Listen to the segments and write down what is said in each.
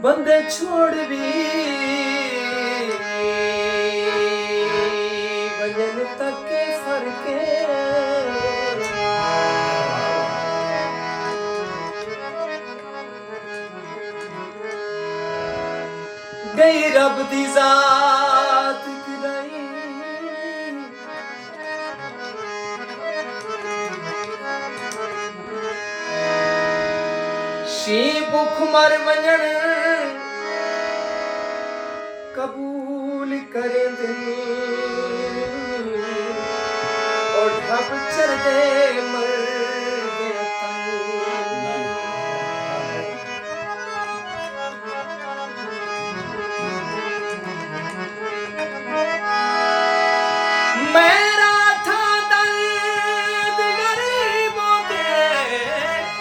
बंदे छोड़ भी वजन तक फरके गई रब दी जात गिराई शी भुख मर वञण कबूल करे दिल और ढब चरदे मर मेरा था दर्द गरीबों के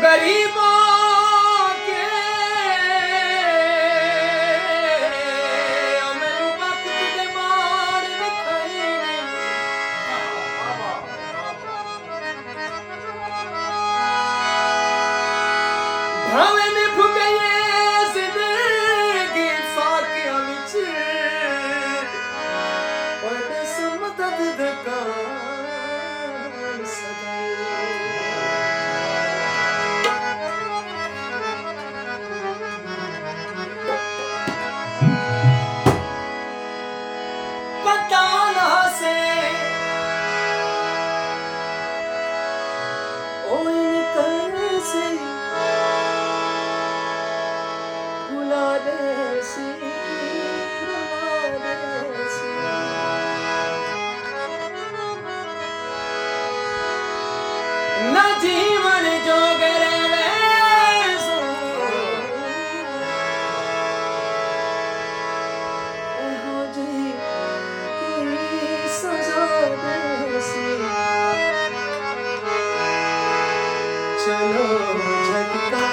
गरीबों के मेरे वक्त के मार दिखाई भावे ने भुगये जिंदगी फाके विच और दस मदद का न जीवन जो गरे हो जी कोई सजा देसी चलो झटका